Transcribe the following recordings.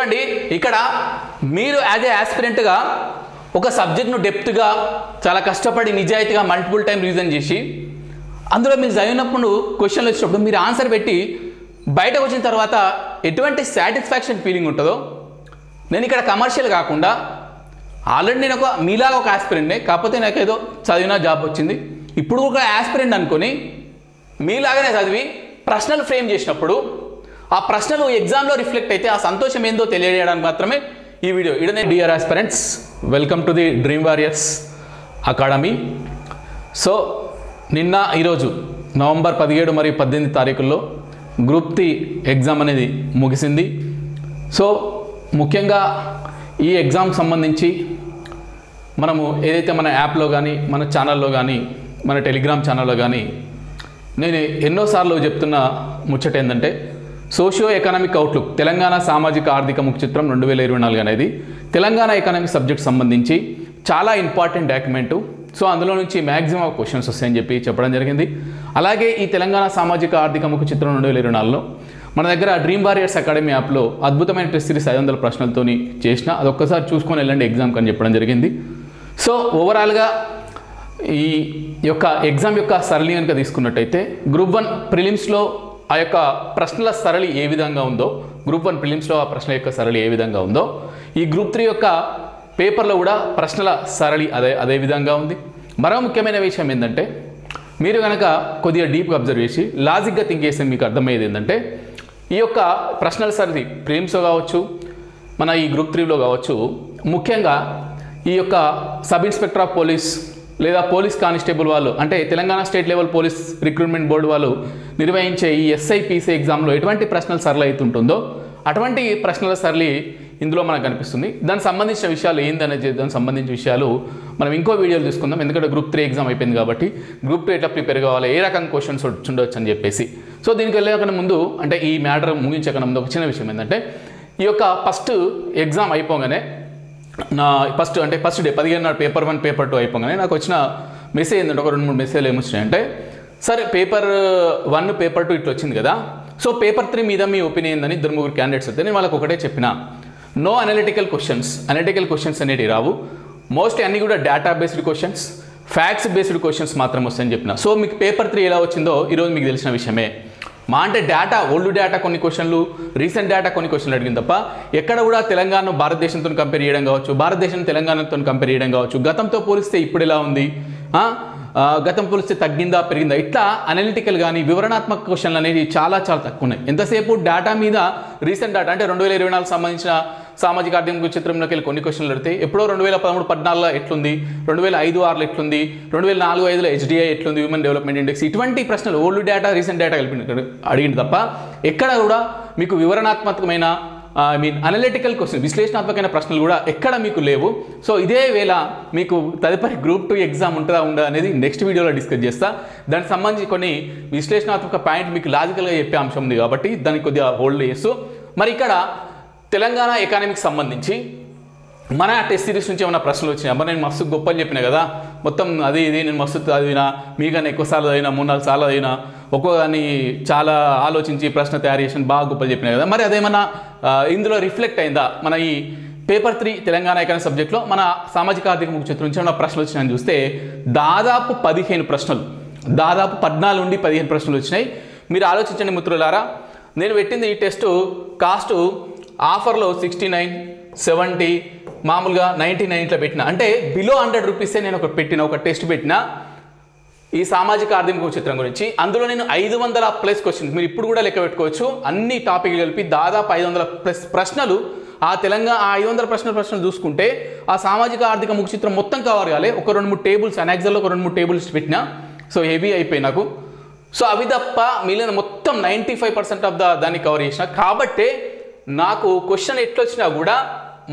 అండి ఇక్కడ మీరు యాజ్ ఏ ఆస్పిరెంట్గా ఒక సబ్జెక్ట్ను డెప్త్గా చాలా కష్టపడి నిజాయితీగా మల్టిపుల్ టైం రీజన్ చేసి అందులో మీరు చదివినప్పుడు క్వశ్చన్లు వచ్చినప్పుడు మీరు ఆన్సర్ పెట్టి బయటకు వచ్చిన తర్వాత ఎటువంటి సాటిస్ఫాక్షన్ ఫీలింగ్ ఉంటుందో నేను ఇక్కడ కమర్షియల్ కాకుండా ఆల్రెడీ నేను మీలాగా ఒక ఆస్పిరెంట్నే, కాకపోతే నాకు ఏదో చదివినా జాబ్ వచ్చింది, ఇప్పుడు ఒక ఆస్పిరెంట్ అనుకొని మీలాగానే చదివి ప్రశ్నలు ఫ్రేమ్ చేసినప్పుడు ఆ ప్రశ్నలు ఎగ్జామ్లో రిఫ్లెక్ట్ అయితే ఆ సంతోషం ఏందో తెలియజేయడానికి మాత్రమే ఈ వీడియో. ఇడనే dear aspirants, welcome to the dream warriors academy. So నిన్న ఈరోజు నవంబర్ 17 మరియు 18 తారీఖుల్లో గ్రూప్ 3 ఎగ్జామ్ అనేది ముగిసింది. సో ముఖ్యంగా ఈ ఎగ్జామ్ సంబంధించి మనము ఏదైతే మన యాప్లో కానీ మన ఛానల్లో కానీ మన టెలిగ్రామ్ ఛానల్లో కానీ నేను ఎన్నోసార్లు చెప్తున్న ముచ్చట ఏంటంటే సోషియో ఎకనామిక్ అవుట్లుక్ తెలంగాణ సామాజిక ఆర్థిక ముఖచిత్రం 2024 అనేది తెలంగాణ ఎకనామిక్ సబ్జెక్ట్ సంబంధించి చాలా ఇంపార్టెంట్ డాక్యుమెంటు. సో అందులో నుంచి మ్యాక్సిమం క్వశ్చన్స్ వస్తాయని చెప్పడం జరిగింది. అలాగే ఈ తెలంగాణ సామాజిక ఆర్థిక ముఖచిత్రం 2024లో మన దగ్గర డ్రీమ్ వారియర్స్ అకాడమీ యాప్లో అద్భుతమైన టెస్ట్ సిరీస్ 500 ప్రశ్నలతోని చేసిన, అదొక్కసారి చూసుకొని వెళ్ళండి ఎగ్జామ్కి అని చెప్పడం జరిగింది. సో ఓవరాల్గా ఈ యొక్క ఎగ్జామ్ యొక్క సరళి కనుక తీసుకున్నట్టయితే గ్రూప్ 1 ప్రిలిమ్స్లో ఆ యొక్క ప్రశ్నల సరళి ఏ విధంగా ఉందో, గ్రూప్ 1 ప్రిలిమ్స్లో ఆ ప్రశ్నల యొక్క సరళి ఏ విధంగా ఉందో, ఈ గ్రూప్ 3 యొక్క పేపర్లో కూడా ప్రశ్నల సరళి అదే విధంగా ఉంది. మరో ముఖ్యమైన విషయం ఏంటంటే మీరు కనుక కొద్దిగా డీప్గా అబ్జర్వ్ చేసి లాజిక్గా థింక్ చేస్తే మీకు అర్థమయ్యేది ఏంటంటే ఈ యొక్క ప్రశ్నల సరళి ప్రిలిమ్స్లో కావచ్చు, మన ఈ గ్రూప్ 3లో కావచ్చు, ముఖ్యంగా ఈ యొక్క సబ్ ఇన్స్పెక్టర్ ఆఫ్ పోలీస్ లేదా పోలీస్ కానిస్టేబుల్ వాళ్ళు అంటే Telangana state level police recruitment board వాళ్ళు నిర్వహించే ఈ SIPC ఎగ్జామ్లో ఎటువంటి ప్రశ్నల సరళి అవుతుంటుందో అటువంటి ప్రశ్నల సరళి ఇందులో మనకు కనిపిస్తుంది. దానికి సంబంధించిన విషయాలు ఏందనేది దానికి సంబంధించిన విషయాలు మనం ఇంకో వీడియోలు తీసుకుందాం. ఎందుకంటే గ్రూప్ 3 ఎగ్జామ్ అయిపోయింది కాబట్టి గ్రూప్ 2 ఎట్లా ప్రిపేర్ కావాలి, ఏ రకంగా క్వశ్చన్స్ ఉండొచ్చు అని చెప్పేసి. సో దీనికి వెళ్ళకన్నా ముందు అంటే ఈ మ్యాటర్ ముగించకన్నా ముందు ఒక చిన్న విషయం ఏంటంటే ఈ యొక్క ఫస్ట్ ఎగ్జామ్ అయిపోగానే నా ఫస్ట్ డే 15 నాడు పేపర్ 1 పేపర్ 2 అయిపోగానే నాకు వచ్చిన మెసేజ్ ఏంటంటే ఒక 2-3 మెసేజ్లు ఏమొచ్చినాయంటే, సరే పేపర్ 1 పేపర్ 2 ఇట్లా వచ్చింది కదా, సో పేపర్ 3 మీద మీ ఒపీనియన్ అని 2-3 క్యాండిడేట్స్ వస్తే నేను వాళ్ళకి ఒకటే చెప్పిన, నో అనలిటికల్ క్వశ్చన్స్ అనేవి రావు, మోస్ట్లీ అన్నీ కూడా data based questions, facts based questions మాత్రం వస్తాయని చెప్పిన. సో మీకు పేపర్ 3 ఎలా వచ్చిందో ఈరోజు మీకు తెలిసిన విషయమే. మా అంటే డేటా, ఓల్డ్ డేటా కొన్ని క్వశ్చన్లు, రీసెంట్ డేటా కొన్ని క్వశ్చన్లు అడిగింది తప్ప ఎక్కడ కూడా తెలంగాణను భారతదేశంతో కంపేర్ చేయడం కావచ్చు, భారతదేశం తెలంగాణతో కంపేర్ చేయడం కావచ్చు, గతంతో పోలిస్తే ఇప్పుడు ఎలా ఉంది, గతం పోలిస్తే తగ్గిందా పెరిగిందా, ఇట్లా అనలిటికల్ కానీ వివరణాత్మక క్వశ్చన్లు అనేవి చాలా తక్కువ ఉన్నాయి. ఎంతసేపు డేటా మీద రీసెంట్ డేటా అంటే 2024 సంబంధించిన సామాజిక ఆర్థిక చిత్రంలోకి వెళ్ళి కొన్ని క్వశ్చన్లు అడితే ఎప్పుడో 2013-14లో ఎట్లుంది, 2005-6లో ఎట్లుంది, 2004-5లో HDI ఎట్లుంది, హ్యూమన్ డెవలప్మెంట్ ఇండెక్స్, ఇటువంటి ప్రశ్నలు ఓల్డ్ డేటా రీసెంట్ డేటా కలిపి అడిగింది తప్ప ఎక్కడ కూడా మీకు వివరణాత్మకమైన అనలిటికల్ క్వశ్చన్ విశ్లేషణాత్మకమైన ప్రశ్నలు కూడా ఎక్కడ మీకు లేవు. సో ఇదే వేళ మీకు తదుపరి గ్రూప్ 2 ఎగ్జామ్ ఉందా అనేది నెక్స్ట్ వీడియోలో డిస్కస్ చేస్తా. దానికి సంబంధించి కొన్ని విశ్లేషణాత్మక పాయింట్ మీకు లాజికల్గా చెప్పే అంశం ఉంది కాబట్టి దానికి కొద్దిగా హోల్డ్ చేస్తూ మరి ఇక్కడ తెలంగాణ ఎకానమీకి సంబంధించి మన టెస్ట్ సిరీస్ నుంచి ఏమైనా ప్రశ్నలు వచ్చినాయి. అబ్బా నేను మస్తు గొప్పని చెప్పిన కదా, మొత్తం అది ఇది నేను మస్తు చదివినా, మీకన్నా ఎక్కువసార్లు చదివినా, 3-4 సార్లు చదివినా, ఒక్కోదాన్ని చాలా ఆలోచించి ప్రశ్న తయారు చేసిన బాగా గొప్పలు చెప్పిన కదా, మరి అదేమన్నా ఇందులో రిఫ్లెక్ట్ అయిందా మన ఈ పేపర్ 3 తెలంగాణ ఎకనామిక్ సబ్జెక్ట్లో మన సామాజిక ఆర్థిక ముఖచిత్రం నుంచి ఏమైనా ప్రశ్నలు వచ్చినాయని చూస్తే దాదాపు 15 ప్రశ్నలు, దాదాపు 14 నుండి 15 ప్రశ్నలు వచ్చినాయి. మీరు ఆలోచించండి మిత్రులారా, నేను పెట్టింది ఈ టెస్టు కాస్ట్ ఆఫర్లో 69, 70, మామూలుగా 99 ఇట్లా పెట్టిన, అంటే బిలో 100 రూపీసే నేను ఒక టెస్ట్ పెట్టిన ఈ సామాజిక ఆర్థిక చిత్రం గురించి. అందులో నేను 500+ క్వశ్చన్స్, మీరు ఇప్పుడు కూడా లెక్క పెట్టుకోవచ్చు, అన్ని టాపిక్లు కలిపి దాదాపు 500+ ప్రశ్నలు. ఆ 500 ప్రశ్నలు చూసుకుంటే ఆ సామాజిక ఆర్థిక ముఖచిత్రం మొత్తం కవర్ కాలే. ఒక 2-3 టేబుల్స్ అనాక్సల్లో ఒక 2-3 టేబుల్స్ పెట్టినా, సో హెవీ అయిపోయి నాకు. సో అవి తప్ప మిగిలిన మొత్తం 95% ఆఫ్ దాన్ని కవర్ చేసిన. కాబట్టే నాకు క్వశ్చన్ ఎట్లొచ్చినా కూడా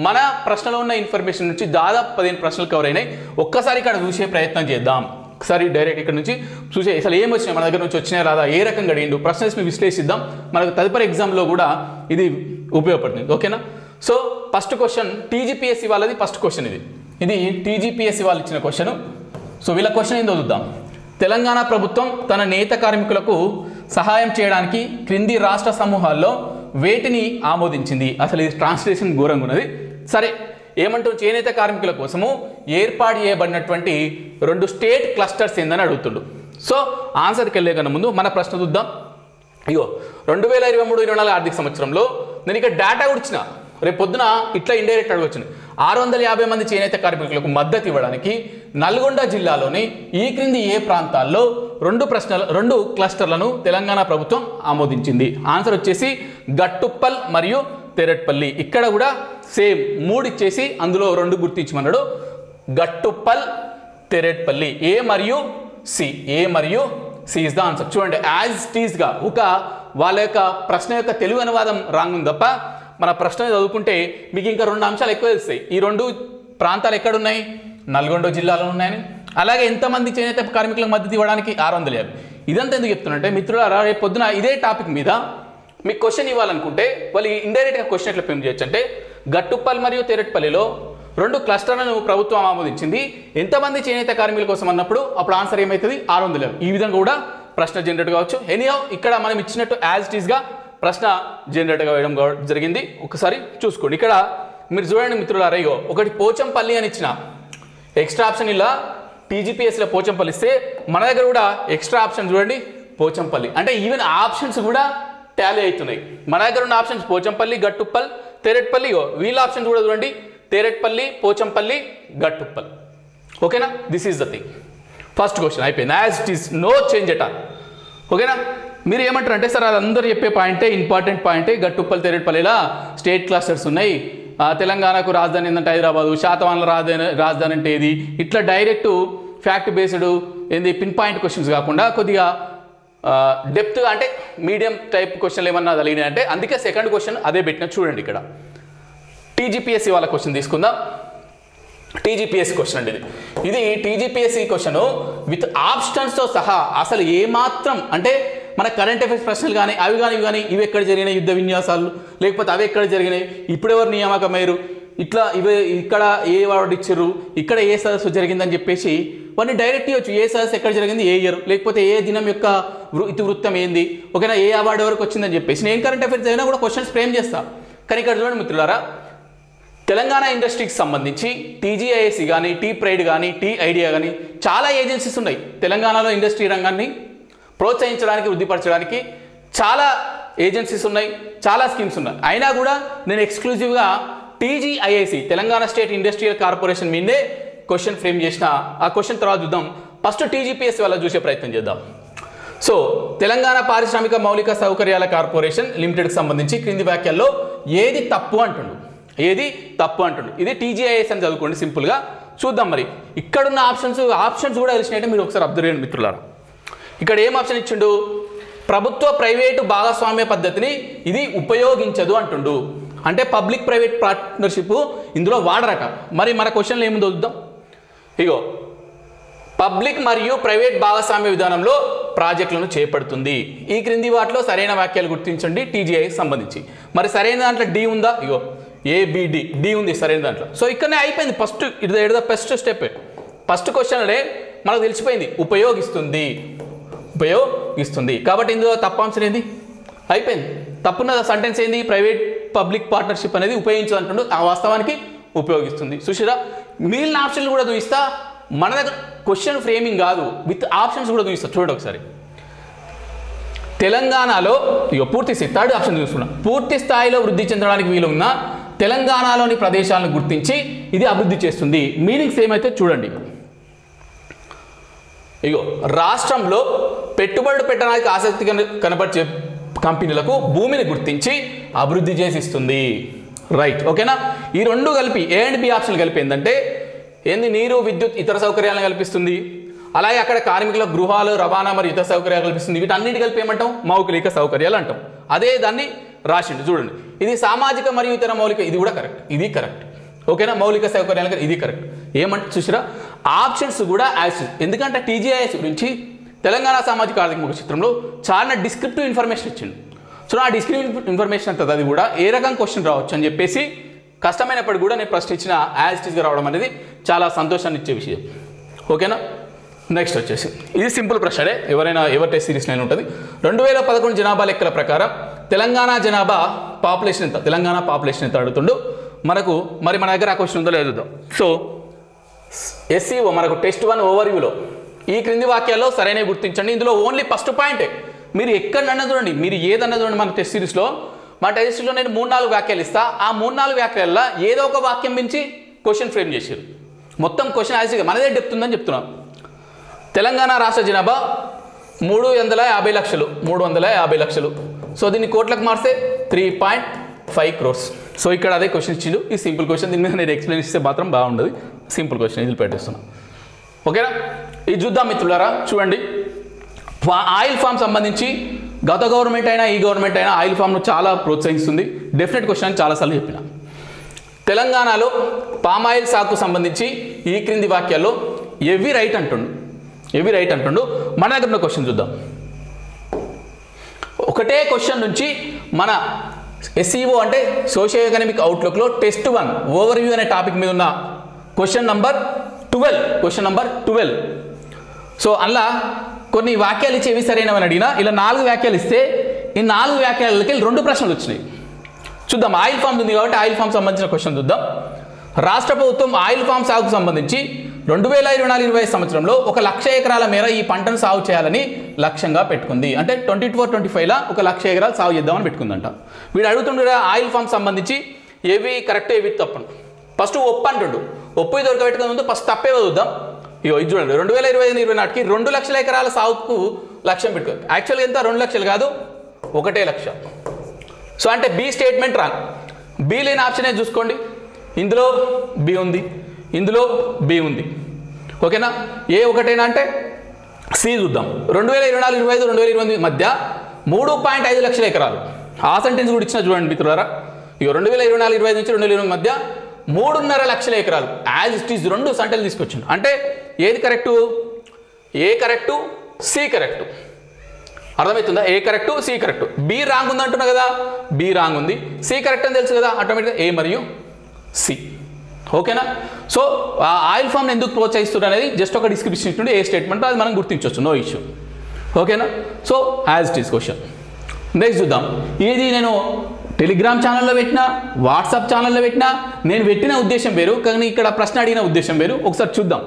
మన ప్రశ్నలో ఉన్న ఇన్ఫర్మేషన్ నుంచి దాదాపు 15 ప్రశ్నలు కవర్ అయినాయి. ఒక్కసారి ఇక్కడ చూసే ప్రయత్నం చేద్దాం. ఒకసారి డైరెక్ట్ ఇక్కడ నుంచి చూసే అసలు ఏం వచ్చినాయి, మన దగ్గర నుంచి వచ్చినాయి రాదా, ఏ రకంగా అడిగిండు, ప్రశ్నలు విశ్లేషిద్దాం. మనకు తదుపరి ఎగ్జామ్లో కూడా ఇది ఉపయోగపడుతుంది. ఓకేనా? సో ఫస్ట్ క్వశ్చన్ TGPSC వాళ్ళది ఫస్ట్ క్వశ్చన్. ఇది TGPSC వాళ్ళు ఇచ్చిన క్వశ్చన్. సో వీళ్ళ క్వశ్చన్ ఏందో చూద్దాం. తెలంగాణ ప్రభుత్వం తన నేత కార్మికులకు సహాయం చేయడానికి క్రింది రాష్ట్ర సమూహాల్లో వేటిని ఆమోదించింది? అసలు ఇది ట్రాన్స్లేషన్ ఘోరంగా ఉన్నది. సరే, ఏమంటాం, చేనేత కార్మికుల కోసము ఏర్పాటు చేయబడినటువంటి 2 స్టేట్ క్లస్టర్స్ ఏందని అడుగుతుండు. సో ఆన్సర్కి వెళ్ళే కన్నా ముందు మన ప్రశ్న చూద్దాం. అయ్యో 2023-24 ఆర్థిక సంవత్సరంలో నేను ఇక్కడ డేటా కూడా ఇచ్చిన, రేపు పొద్దున ఇట్లా ఇండైరెక్ట్ అడగొచ్చింది. 650 మంది చేనేత కార్మికులకు మద్దతు ఇవ్వడానికి నల్గొండ జిల్లాలోని ఈ క్రింది ఏ ప్రాంతాల్లో 2 క్లస్టర్లను తెలంగాణ ప్రభుత్వం ఆమోదించింది? ఆన్సర్ వచ్చేసి గట్టుప్పల్ మరియు తెరెట్పల్లి. ఇక్కడ కూడా సేమ్ 3 ఇచ్చేసి అందులో 2 గుర్తించమన్నాడు. గట్టుప్పల్, తెరెట్పల్లి. ఏ మరియు సి ఇస్ ద ఆన్సర్. చూడండి, యాజ్ ఇట్ ఈస్గా ఒక వాళ్ళ యొక్క ప్రశ్న యొక్క తెలుగు అనువాదం రాంగ్ ఉంది తప్ప మన ప్రశ్న చదువుకుంటే మీకు ఇంకా 2 అంశాలు ఎక్కువ తెలుస్తాయి. ఈ 2 ప్రాంతాలు ఎక్కడున్నాయి? నల్గొండ జిల్లాలో ఉన్నాయని. అలాగే ఎంతమంది చేనేత కార్మికులకు మద్దతు ఇవ్వడానికి 650. ఇదంతా ఎందుకు చెప్తున్నంటే మిత్రులారా, రేపు పొద్దున ఇదే టాపిక్ మీద మీకు క్వశ్చన్ ఇవ్వాలనుకుంటే వాళ్ళు ఇండైరెక్ట్గా క్వశ్చన్ ఎట్లా ఫ్రేమ్ చేయొచ్చు అంటే, గట్టుప్పల్ మరియు తెరెట్పల్లిలో 2 క్లస్టర్లను ప్రభుత్వం ఆమోదించింది, ఎంతమంది చేనేత కార్మికుల కోసం అన్నప్పుడు అప్పుడు ఆన్సర్ ఏమవుతుంది? 650. ఈ విధంగా కూడా ప్రశ్న జనరేట్ కావచ్చు. ఎనీహౌ ఇక్కడ మనం ఇచ్చినట్టు యాజ్ ఇట్ ఈస్గా ప్రశ్న జనరేట్గా వేయడం జరిగింది. ఒకసారి చూసుకోండి. ఇక్కడ మీరు చూడండి మిత్రులారా, ఇగో ఒకటి పోచంపల్లి అని ఇచ్చిన ఎక్స్ట్రా ఆప్షన్, ఇలా టీజీపీఎస్లో పోచంపల్లి ఇస్తే మన దగ్గర కూడా ఎక్స్ట్రా ఆప్షన్ చూడండి పోచంపల్లి. అంటే ఈవెన్ ఆప్షన్స్ కూడా టాలీ అవుతున్నాయి. మన దగ్గర ఉన్న ఆప్షన్స్ పోచంపల్లి, గట్టుప్పల్, తెరెట్పల్లి. వీళ్ళ ఆప్షన్స్ కూడా చూడండి తెరెట్పల్లి, పోచంపల్లి, గట్టుప్పల్. ఓకేనా? This is the thing. First question అయిపోయింది. As it is, no change at all. ఓకేనా? మీరు ఏమంటారు అంటే, సార్ అది అందరూ చెప్పే పాయింటే, ఇంపార్టెంట్ పాయింటే, గట్టుప్పల్, తెరెట్పల్లిలా స్టేట్ క్లస్టర్స్ ఉన్నాయి, తెలంగాణకు రాజధాని ఏంటంటే హైదరాబాదు, శాతవాహనుల రాజధాని అంటే ఏది, ఇట్లా డైరెక్ట్ ఫ్యాక్ట్ బేస్డ్ ఏంది పిన్ పాయింట్ క్వశ్చన్స్ కాకుండా కొద్దిగా డెప్త్గా అంటే మీడియం టైప్ క్వశ్చన్లు ఏమన్నా కలిగినాయి అంటే, అందుకే సెకండ్ క్వశ్చన్ అదే పెట్టిన. చూడండి ఇక్కడ టీజీపీఎస్సీ వాళ్ళ క్వశ్చన్ తీసుకుందాం. టీజీపీఎస్సీ క్వశ్చన్ అండి ఇది టీజీపీఎస్సీ క్వశ్చన్ విత్ ఆప్షన్స్తో సహా. అసలు ఏమాత్రం అంటే మన కరెంట్ అఫైర్స్ ప్రశ్నలు కానీ అవి కానీ ఇవి కానీ, ఇవి ఎక్కడ జరిగినాయి యుద్ధ విన్యాసాలు, లేకపోతే అవి ఎక్కడ జరిగినాయి, ఇప్పుడు ఎవరు నియామకమయ్యారు, ఇట్లా ఇవి ఇక్కడ ఏ అవార్డు ఇచ్చారు, ఇక్కడ ఏ సదస్సు జరిగిందని చెప్పేసి వాడిని డైరెక్ట్ ఇవ్వచ్చు. ఏ సదస్సు ఎక్కడ జరిగింది, ఏ ఇయర్, లేకపోతే ఏ దినం యొక్క ఇతివృత్తం ఏంది, ఓకేనా, ఏ అవార్డు ఎవరికి వచ్చిందని చెప్పేసి నేను కరెంట్ అఫైర్స్ అయినా కూడా క్వశ్చన్స్ ఫ్రేమ్ చేస్తా. కానీ ఇక్కడ చూడండి మిత్రులారా, తెలంగాణ ఇండస్ట్రీకి సంబంధించి టీజీఐఎస్సీ కానీ, టీ ప్రైడ్ కానీ, టీ ఐడియా కానీ చాలా ఏజెన్సీస్ ఉన్నాయి. తెలంగాణలో ఇండస్ట్రీ రంగాన్ని ప్రోత్సహించడానికి, వృద్ధిపరచడానికి చాలా ఏజెన్సీస్ ఉన్నాయి, చాలా స్కీమ్స్ ఉన్నాయి. అయినా కూడా నేను ఎక్స్క్లూజివ్గా TGIIC Telangana state industrial corporation మీదే క్వశ్చన్ ఫ్రేమ్ చేసిన. ఆ క్వశ్చన్ తర్వాత చూద్దాం. ఫస్ట్ టీజీపీఎస్సీ వల్ల చూసే ప్రయత్నం చేద్దాం. సో తెలంగాణ పారిశ్రామిక మౌలిక సౌకర్యాల కార్పొరేషన్ లిమిటెడ్కి సంబంధించి క్రింది వాక్యాల్లో ఏది తప్పు అంటుండు? ఇది టీజీఐఎస్ అని చదువుకోండి సింపుల్గా. చూద్దాం మరి ఇక్కడున్న ఆప్షన్స్ కూడా తెలిసినట్టే మీరు ఒకసారి అబ్జర్వ్ చేయండి మిత్రులారా. ఇక్కడ ఏం ఆప్షన్ ఇచ్చిండు? ప్రభుత్వ ప్రైవేటు భాగస్వామ్య పద్ధతిని ఇది ఉపయోగించదు అంటుండు. అంటే పబ్లిక్ ప్రైవేట్ పార్ట్నర్షిప్ ఇందులో వాడరట. మరి మన క్వశ్చన్లో ఏముందో చూద్దాం. ఇగో పబ్లిక్ మరియు ప్రైవేట్ భాగస్వామ్య విధానంలో ప్రాజెక్టులను చేపడుతుంది. ఈ క్రింది వాటిలో సరైన వాక్యాలు గుర్తించండి టీజీఐకి సంబంధించి. మరి సరైన దాంట్లో డి ఉందా? ఇగో ఏబిడి డి ఉంది సరైన దాంట్లో. సో ఇక్కడనే అయిపోయింది. First first step. ఫస్ట్ క్వశ్చన్లే మనకు తెలిసిపోయింది, ఉపయోగిస్తుంది. కాబట్టి ఇందులో తప్పాంశం ఏంది? అయిపోయింది. తప్పున్న సెంటెన్స్ ఏంది? ప్రైవేట్ పబ్లిక్ పార్ట్నర్షిప్ అనేది ఉపయోగించదు అంటుండు. ఆ వాస్తవానికి ఉపయోగిస్తుంది. సుశీరా మిగిలిన ఆప్షన్లు కూడా చూపిస్తా. మన దగ్గర క్వశ్చన్ ఫ్రేమింగ్ కాదు, విత్ ఆప్షన్స్ కూడా చూపిస్తా. చూడండి ఒకసారి. తెలంగాణలో పూర్తి థర్డ్ ఆప్షన్ చూసుకున్నాం. పూర్తి స్థాయిలో వృద్ధి చెందడానికి వీలు ఉన్న తెలంగాణలోని ప్రదేశాలను గుర్తించి ఇది అభివృద్ధి చేస్తుంది. మీనింగ్స్ ఏమైతే చూడండి. ఇగో రాష్ట్రంలో పెట్టుబడులు పెట్టడానికి ఆసక్తి కనబరిచే కంపెనీలకు భూమిని గుర్తించి అభివృద్ధి చేసి ఇస్తుంది. రైట్, ఓకేనా? ఈ రెండు కలిపి ఏ అండ్ బి ఆప్షన్ కలిపి ఏంటంటే నీరు, విద్యుత్, ఇతర సౌకర్యాలను కల్పిస్తుంది. అలాగే అక్కడ కార్మికులకు గృహాలు, రవాణా మరియు ఇతర సౌకర్యాలు కల్పిస్తుంది. వీటన్నిటి కలిపి ఏమంటాం? మౌలిక సౌకర్యాలు అంటాం. అదే దాన్ని రాసిండు చూడండి. ఇది సామాజిక మరియు ఇతర మౌలిక, ఇది కూడా కరెక్ట్, ఇది కరెక్ట్. ఓకేనా? మౌలిక సౌకర్యాలు ఇది కరెక్ట్. ఏమంటే చూసిరా ఆప్షన్స్ కూడా యాజ్. ఎందుకంటే టీజీఐఎస్ గురించి తెలంగాణ సామాజిక ఆర్థిక ముఖ చిత్రంలో చాలా డిస్క్రిప్టివ్ ఇన్ఫర్మేషన్ ఇచ్చిండు. సో ఆ డిస్క్రిప్టివ్ ఇన్ఫర్మేషన్ అంతా అది కూడా ఏ రకం క్వశ్చన్ రావచ్చు అని చెప్పేసి కష్టమైనప్పటికీ కూడా నేను ప్రశ్న ఇచ్చిన యాజ్ ఇట్ ఈస్గా రావడం అనేది చాలా సంతోషాన్ని ఇచ్చే విషయం. ఓకేనా? నెక్స్ట్ వచ్చేసి ఇది సింపుల్ ప్రశ్నే, ఎవరి టెస్ట్ సిరీస్లో ఉంటుంది. 2011 జనాభా లెక్కల ప్రకారం తెలంగాణ జనాభా పాపులేషన్ ఎంత, తెలంగాణ పాపులేషన్ ఎంత అడుగుతుండు మనకు. మరి మన దగ్గర ఆ క్వశ్చన్ ఉందో లేదో. సో ఎస్సీఓ మనకు టెస్ట్ 1 ఓవర్వ్యూలో ఈ క్రింది వాక్యాల్లో సరైనవి గుర్తించండి. ఇందులో ఓన్లీ ఫస్ట్ పాయింటే, మీరు ఎక్కడన్నా చూడండి, మీరు ఏదన్నా చూడండి. మన టెస్ట్ సిరీస్లో నేను 3-4 వాక్యాలు ఇస్తా. ఆ 3-4 వాక్యాల్లో ఏదో ఒక వాక్యం మించి క్వశ్చన్ ఫ్రేమ్ చేశారు. మొత్తం క్వశ్చన్ యాజ్గా మనదే డెప్త్ ఉందని చెప్తున్నాం. తెలంగాణ రాష్ట్ర జనాభా 350 లక్షలు, 350 లక్షలు. సో దీన్ని కోట్లకు మార్స్తే 3.5 crores. సో ఇక్కడ అదే క్వశ్చన్ ఇచ్చిండు. ఈ సింపుల్ క్వశ్చన్, దీని మీద నేను ఎక్స్ప్లెయిన్ ఇస్తే మాత్రం బాగుండదు. సింపుల్ క్వశ్చన్ ఇది పెట్టేస్తున్నాను. ఓకేనా, ఇది చూద్దాం మిత్రులారా. చూడండి, ఆయిల్ ఫామ్ సంబంధించి గత గవర్నమెంట్ అయినా ఈ గవర్నమెంట్ అయినా ఆయిల్ ఫామ్ను చాలా ప్రోత్సహిస్తుంది. డెఫినెట్ క్వశ్చన్ అని చాలాసార్లు చెప్పిన. తెలంగాణలో పామాయిల్ సాగుకు సంబంధించి ఈ క్రింది వాక్యాల్లో ఎవి రైట్ అంటుండు. మన దగ్గర ఉన్న క్వశ్చన్ చూద్దాం. ఒకటే క్వశ్చన్ నుంచి మన ఎస్ఈఓ అంటే సోషియో ఎకనామిక్ అవుట్లుక్లో టెస్ట్ 1 ఓవర్వ్యూ అనే టాపిక్ మీద ఉన్న క్వశ్చన్ నంబర్ 12. సో అలా కొన్ని వాక్యాలు ఇచ్చి ఏవి సరైనవని అడిగినా ఇలా 4 వాక్యాలు ఇస్తే ఈ 4 వాక్యాలకి 2 ప్రశ్నలు వచ్చినాయి. చూద్దాం. ఆయిల్ ఫామ్ ఉంది కాబట్టి ఆయిల్ ఫామ్ సంబంధించిన క్వశ్చన్ చూద్దాం. రాష్ట్ర ప్రభుత్వం ఆయిల్ ఫామ్ సాగుకు సంబంధించి 2024-25 సంవత్సరంలో 1,00,000 ఎకరాల మేర ఈ పంటను సాగు చేయాలని లక్ష్యంగా పెట్టుకుంది. అంటే 24-25లా 1,00,000 ఎకరాలు సాగు చేద్దామని పెట్టుకుందంట. వీడు అడుగుతుండే ఆయిల్ ఫామ్ సంబంధించి ఏవి కరెక్ట్ ఏవి తప్పను. ఫస్ట్ ఒప్పు అంటుండు. ఒప్పు దొరకబెట్టుకునే ముందు ఫస్ట్ తప్పే చూద్దాం. ఇది చూడండి, 2025-24 నాటికి 2 లక్షల ఎకరాల సాగుకు లక్ష్యం పెట్టుకుంది. యాక్చువల్గా ఎంత 2 లక్షలు కాదు, 1 లక్ష. సో అంటే బి స్టేట్మెంట్ రాంగ్. బి లేని ఆప్షనే చూసుకోండి. ఇందులో బి ఉంది, ఇందులో బి ఉంది. ఓకేనా, ఏ ఒకటేనా అంటే సి చూద్దాం. 2024-25 2028 మధ్య 3.5 లక్షల ఎకరాలు. ఆ సెంటెన్స్ కూడా ఇచ్చిన చూడండి మిత్రులారా. ఇక 2024-25 నుంచి 2028 మధ్య 3.5 లక్షల ఎకరాలు. యాజ్ ఇట్ ఈజ్ 2 సెంటెన్స్ తీసుకొచ్చింది. అంటే ఏది correct? A correct, C correct. అర్థమవుతుందా? A correct, C correct. B wrong ఉంది అంటున్నా కదా, బి రాంగ్ ఉంది. సి కరెక్ట్ అని తెలుసు కదా, ఆటోమేటిక్గా ఏ మరియు సి. ఓకేనా. సో ఆ ఆయిల్ ఫామ్ని ఎందుకు ప్రోత్సహిస్తుంది అనేది జస్ట్ ఒక డిస్క్రిప్షన్ ఇస్తుండే ఏ స్టేట్మెంట్ అది మనం గుర్తించవచ్చు, నో ఇష్యూ. ఓకేనా. So as it is question. Next చూద్దాం. ఇది నేను టెలిగ్రామ్ ఛానల్లో పెట్టినా, వాట్సాప్ ఛానల్లో పెట్టినా, నేను పెట్టిన ఉద్దేశం వేరు, కానీ ఇక్కడ ప్రశ్న అడిగిన ఉద్దేశం వేరు. ఒకసారి చూద్దాం.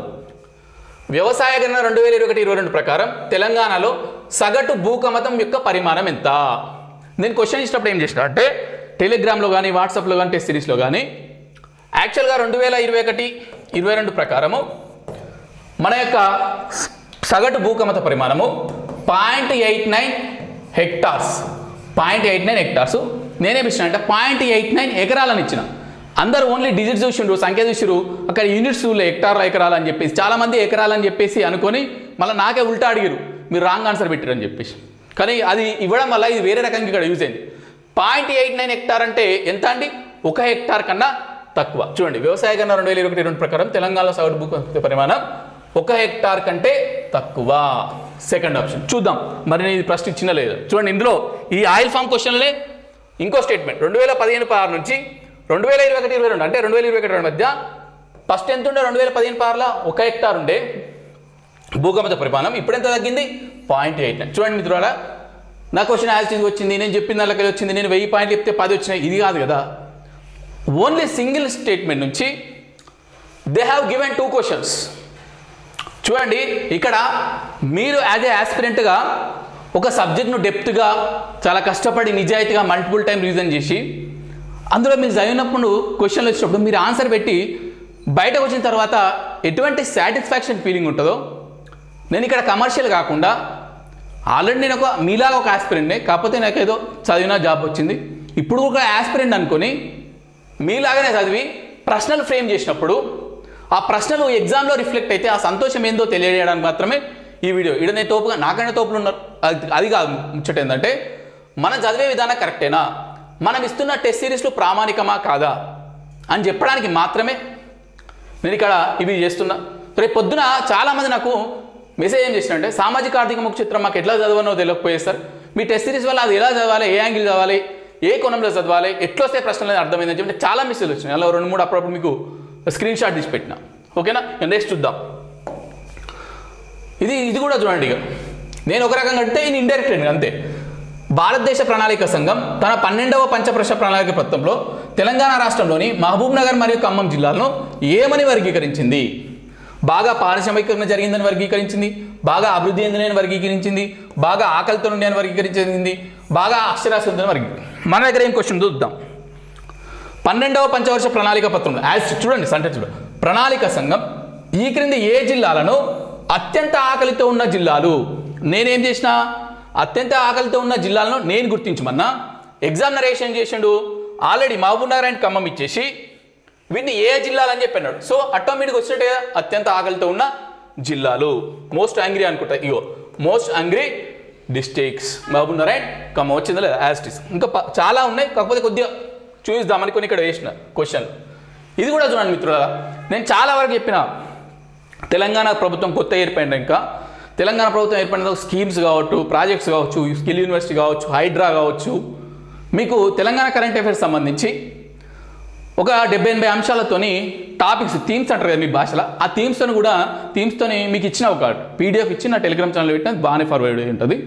వ్యవసాయ గణన 2021-22 ప్రకారం తెలంగాణలో సగటు భూకమతం యొక్క పరిమాణం ఎంత? నేను క్వశ్చన్ ఇచ్చినప్పుడు ఏం చేసిన అంటే టెలిగ్రామ్లో కానీ వాట్సాప్లో కానీ టెస్ట్ సిరీస్లో కానీ యాక్చువల్గా 2021-22 ప్రకారము మన యొక్క సగటు భూకమత పరిమాణము 0.89 హెక్టార్స్. 0.89 హెక్టార్స్. నేనేమి ఇచ్చిన అంటే 0.89 ఎకరాలని ఇచ్చిన. అందరు ఓన్లీ డిజిట్స్ చూసిండ్రు, సంఖ్య చూసిరు, అక్కడ యూనిట్స్ హెక్టార్ల ఎకరాలు అని చెప్పేసి చాలామంది ఎకరాలని చెప్పేసి అనుకొని మళ్ళీ నాకే ఉల్టా అడిగారు, మీరు రాంగ్ ఆన్సర్ పెట్టారు అని చెప్పేసి. కానీ అది ఇవ్వడం వల్ల ఇది వేరే రకంగా ఇక్కడ యూజ్ అయింది. 0.89 హెక్టార్ అంటే ఎంత అండి? 1 హెక్టార్ కన్నా తక్కువ. చూడండి, వ్యవసాయ గణన 2021-22 ప్రకారం తెలంగాణలో సగటు భూకమత పరిమాణం 1 హెక్టార్ కంటే తక్కువ. సెకండ్ ఆప్షన్ చూద్దాం. మరి నేను ఇది ప్రశ్న ఇచ్చిన లేదు. చూడండి, ఇందులో ఈ ఆయిల్ ఫామ్ క్వశ్చన్లే ఇంకో స్టేట్మెంట్ 2015-16 నుంచి 2021-22 అంటే 2021-22 మధ్య ఫస్ట్ ఎంత ఉండే? 2015-16లో 1 హెక్టార్ ఉండే భూకమత పరిమాణం. ఇప్పుడు ఎంత తగ్గింది? 0.89. చూడండి మిత్రులారా, నా క్వశ్చన్ యాజ్ ఇట్ ఈజ్ వచ్చింది, నేను చెప్పిన దానికి వచ్చింది, నేను 1000 పాయింట్లు చెప్తే 10 వచ్చినాయి, ఇది కాదు కదా. ఓన్లీ సింగిల్ స్టేట్మెంట్ నుంచి దే హ్యావ్ గివెన్ 2 క్వశ్చన్స్. చూడండి, ఇక్కడ మీరు యాజ్ ఏ ఆస్పిరెంట్గా ఒక సబ్జెక్ట్ను డెప్త్గా చాలా కష్టపడి నిజాయితీగా మల్టిపుల్ టైం రీజన్ చేసి అందులో మీరు చదివినప్పుడు క్వశ్చన్లు వచ్చినప్పుడు మీరు ఆన్సర్ పెట్టి బయటకు వచ్చిన తర్వాత ఎటువంటి సాటిస్ఫాక్షన్ ఫీలింగ్ ఉంటుందో, నేను ఇక్కడ కమర్షియల్ కాకుండా ఆల్రెడీ నేను మీలాగా ఒక ఆస్పిరెంట్నే, కాకపోతే నాకు ఏదో చదివినా జాబ్ వచ్చింది, ఇప్పుడు ఒక ఆస్పిరెంట్ అనుకొని మీలాగానే చదివి ప్రశ్నలు ఫ్రేమ్ చేసినప్పుడు ఆ ప్రశ్నలు ఎగ్జామ్లో రిఫ్లెక్ట్ అయితే ఆ సంతోషం ఏందో తెలియజేయడానికి మాత్రమే ఈ వీడియో. ఇక్కడ నేను తోపుగా నాకైనా తోపులు ఉన్నారు, అది కాదు ముచ్చట. ఏంటంటే మనం చదివే విధానం కరెక్టేనా, మనం ఇస్తున్న టెస్ట్ సిరీస్లు ప్రామాణికమా కాదా అని చెప్పడానికి మాత్రమే నేను ఇక్కడ ఇవి చేస్తున్నా. రేపు పొద్దున చాలామంది నాకు మెసేజ్ ఏం చేసినంటే సామాజిక ఆర్థిక ముఖ్య చిత్రం మాకు ఎట్లా చదవనో తెలియకపోయేది సార్, మీ టెస్ట్ సిరీస్ వల్ల అది ఎలా చదవాలి, ఏ యాంగిల్ చదవాలి, ఏ కోణంలో చదవాలి, ఎట్లా వస్తే ప్రశ్నలు అర్థమైందని చెప్పి చాలా మెసేజ్లు వచ్చినాయి. అలా 2-3 అప్పుడప్పుడు మీకు స్క్రీన్ షాట్ తీసి పెట్టిన. ఓకేనా. నెక్స్ట్ చూద్దాం. ఇది కూడా చూడండి. ఇక నేను ఒక రకంగా అంటే ఈయన ఇండైరెక్ట్ అంతే. భారతదేశ ప్రణాళిక సంఘం తన 12వ పంచవర్ష ప్రణాళిక పత్రంలో తెలంగాణ రాష్ట్రంలోని మహబూబ్ నగర్ మరియు ఖమ్మం జిల్లాలను ఏమని వర్గీకరించింది? బాగా పారిశ్రామికీకరణ జరిగిందని వర్గీకరించింది, బాగా అభివృద్ధి చెందినని వర్గీకరించింది, బాగా ఆకలితో ఉండని వర్గీకరించింది, బాగా అక్షరాస్యతను వర్గీకరించింది. మన దగ్గర ఏం క్వశ్చన్ చూద్దాం. 12వ పంచవర్ష ప్రణాళిక పత్రంలో చూడండి సెంటెన్స్ చూడండి. ప్రణాళిక సంఘం ఈ క్రింది ఏ జిల్లాలను అత్యంత ఆకలితో ఉన్న జిల్లాలు, నేనేం చేసిన అత్యంత ఆకలితో ఉన్న జిల్లాలను నేను గుర్తించమన్నా, ఎగ్జామ్ నరేషన్ చేసిండు ఆల్రెడీ మహబూబ్ నగర్ అండ్ ఖమ్మం ఇచ్చేసి వీటిని ఏ జిల్లాలు అని చెప్పినాడు. సో ఆటోమేటిక్గా వచ్చినట్టే అత్యంత ఆకలితో ఉన్న జిల్లాలు, మోస్ట్ యాంగ్రీ అనుకుంటా. ఇగో most angry districts Mahabubnagar and Khammam వచ్చిందా లేదా యాస్టిస్. ఇంకా చాలా ఉన్నాయి, కాకపోతే కొద్దిగా చూద్దామని కొన్ని ఇక్కడ వేసిన క్వశ్చన్. ఇది కూడా చూడండి మిత్రులారా, నేను చాలా వరకు చెప్పిన తెలంగాణ ప్రభుత్వం కొత్త ఏర్పడిన ఇంకా తెలంగాణ ప్రభుత్వం ఏర్పడిన స్కీమ్స్ కావచ్చు, ప్రాజెక్ట్స్ కావచ్చు, స్కిల్ యూనివర్సిటీ కావచ్చు, హైడ్రా కావచ్చు, మీకు తెలంగాణ కరెంట్ అఫైర్స్ సంబంధించి ఒక 70-80 అంశాలతోని టాపిక్స్ థీమ్స్ అంటారు కదా మీ భాషలో, ఆ థీమ్స్తోని మీకు ఇచ్చిన ఒక పీడిఎఫ్ ఇచ్చి నా టెలిగ్రామ్ ఛానల్ పెట్టిన బాగానే ఫార్వర్డ్ అయి ఉంటుంది.